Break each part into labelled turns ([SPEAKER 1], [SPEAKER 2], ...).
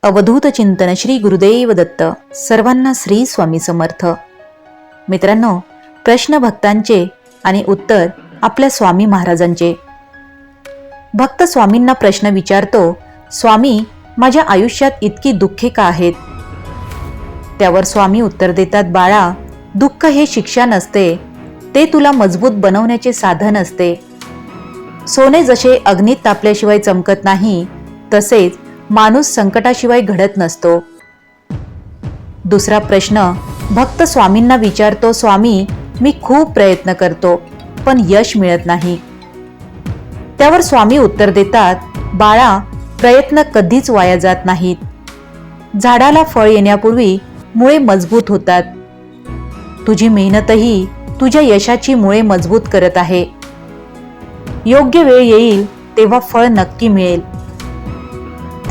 [SPEAKER 1] अवधूत चिंतन श्री गुरुदेव दत्त. सर्वांना श्री स्वामी समर्थ. मित्रांनो, प्रश्न भक्तांचे आणि उत्तर आपल्या स्वामी महाराजांचे. भक्त स्वामींना प्रश्न विचारतो, स्वामी, माझ्या आयुष्यात इतकी दुःखे का आहेत? त्यावर स्वामी उत्तर देतात, बाळा, दुःख हे शिक्षा नसते, ते तुला मजबूत बनवण्याचे साधन असते. सोने जसे अग्नीत तापल्याशिवाय चमकत नाही, तसेच माणूस संकटाशिवाय घडत नसतो. दुसरा प्रश्न भक्त स्वामींना विचारतो, स्वामी, मी खूप प्रयत्न करतो पण यश मिळत नाही. त्यावर स्वामी उत्तर देतात, बाळा, प्रयत्न कधीच वाया जात नाहीत. झाडाला फळ येण्यापूर्वी मुळे मजबूत होतात. तुझी मेहनतही तुझ्या यशाची मुळे मजबूत करत आहे. योग्य वेळ येईल तेव्हा फळ नक्की मिळेल.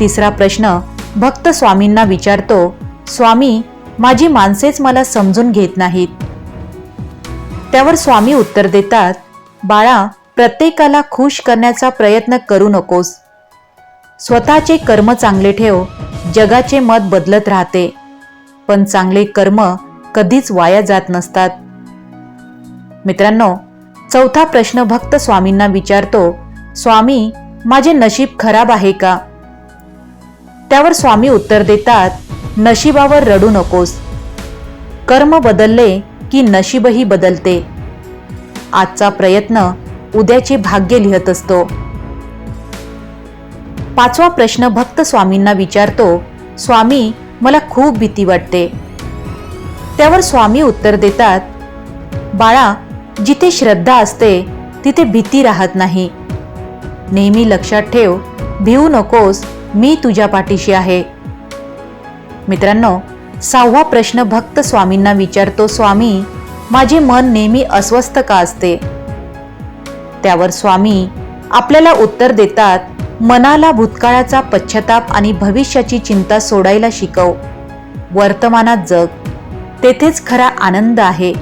[SPEAKER 1] तिसरा प्रश्न भक्त स्वामींना विचारतो, स्वामी, माझी माणसेच मला समजून घेत नाहीत. त्यावर स्वामी उत्तर देतात, बाळा, प्रत्येकाला खुश करण्याचा प्रयत्न करू नकोस. स्वतःचे कर्म चांगले ठेव. जगाचे मत बदलत राहते, पण चांगले कर्म कधीच वाया जात नसतात. मित्रांनो, चौथा प्रश्न भक्त स्वामींना विचारतो, स्वामी, माझे नशीब खराब आहे का? त्यावर स्वामी उत्तर देतात, नशिबावर रडू नकोस. कर्म बदलले की नशीबही बदलते. आजचा प्रयत्न उद्याचे भाग्य लिहत असतो. पाचवा प्रश्न भक्त स्वामींना विचारतो, स्वामी, मला खूप भीती वाटते. त्यावर स्वामी उत्तर देतात, बाळा, जिथे श्रद्धा असते तिथे भीती राहत नाही. नेहमी लक्षात ठेव, भिवू नकोस, मी तुझ्या पाठीशी आहे. मित्रांनो, सहावा प्रश्न भक्त स्वामींना विचारतो, स्वामी, माझे मन नेहमी अस्वस्थ का असते? त्यावर स्वामी आपल्याला उत्तर देतात, मनाला भूतकाळाचा पश्चाताप आणि भविष्याची चिंता सोडायला शिकव. वर्तमानात जग, तेथेच खरा आनंद आहे.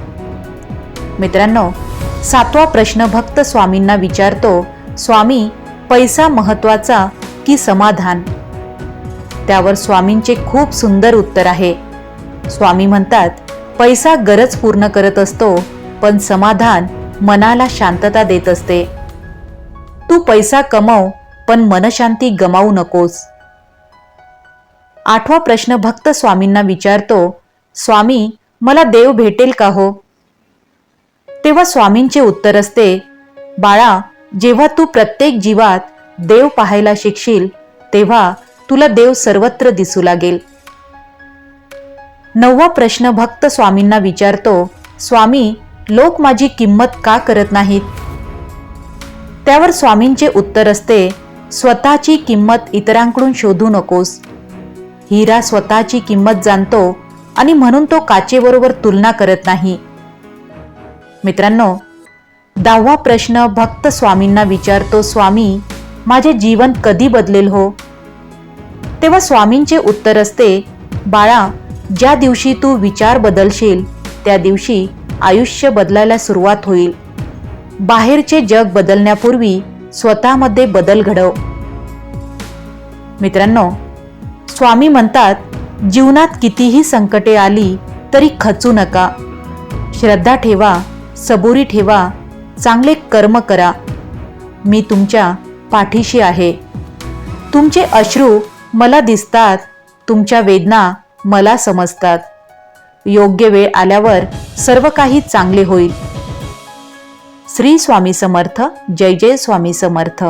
[SPEAKER 1] मित्रांनो, सातवा प्रश्न भक्त स्वामींना विचारतो, स्वामी, पैसा महत्वाचा की समाधान? त्यावर स्वामींचे खूप सुंदर उत्तर आहे. स्वामी म्हणतात, पैसा गरज पूर्ण करत असतो, पण समाधान मनाला शांतता देत असते. तू पैसा कमव, पण मनशांती गमावू नकोस. आठवा प्रश्न भक्त स्वामींना विचारतो, स्वामी, मला देव भेटेल का हो? तेव्हा स्वामींचे उत्तर असते, बाळा, जेव्हा तू प्रत्येक जीवात देव पाहायला शिकशील, तेव्हा तुला देव सर्वत्र दिसू लागेल. नववा प्रश्न भक्त स्वामींना विचारतो, स्वामी, लोक माझी किंमत का करत नाहीत? त्यावर स्वामींचे उत्तर असते, स्वतःची किंमत इतरांकडून शोधू नकोस. हिरा स्वतःची किंमत जाणतो आणि म्हणून तो काचेबरोबर तुलना करत नाही. मित्रांनो, 10वा प्रश्न भक्त स्वामींना विचारतो, स्वामी, माझे जीवन कधी बदलेल हो? तेव्हा स्वामींचे उत्तर असते, बाळा, ज्या दिवशी तू विचार बदलशील त्या दिवशी आयुष्य बदलायला सुरुवात होईल. बाहेरचे जग बदलण्यापूर्वी स्वतःमध्ये बदल घडव. मित्रांनो, स्वामी म्हणतात, जीवनात कितीही संकटे आली तरी खचू नका. श्रद्धा ठेवा, सबुरी ठेवा, चांगले कर्म करा. मी तुमच्या पाठीशी आहे. तुमचे अश्रू मला दिसतात, तुमच्या वेदना मला समजतात. योग्य वेळ आल्यावर सर्व काही चांगले होईल. श्री स्वामी समर्थ. जय जय स्वामी समर्थ.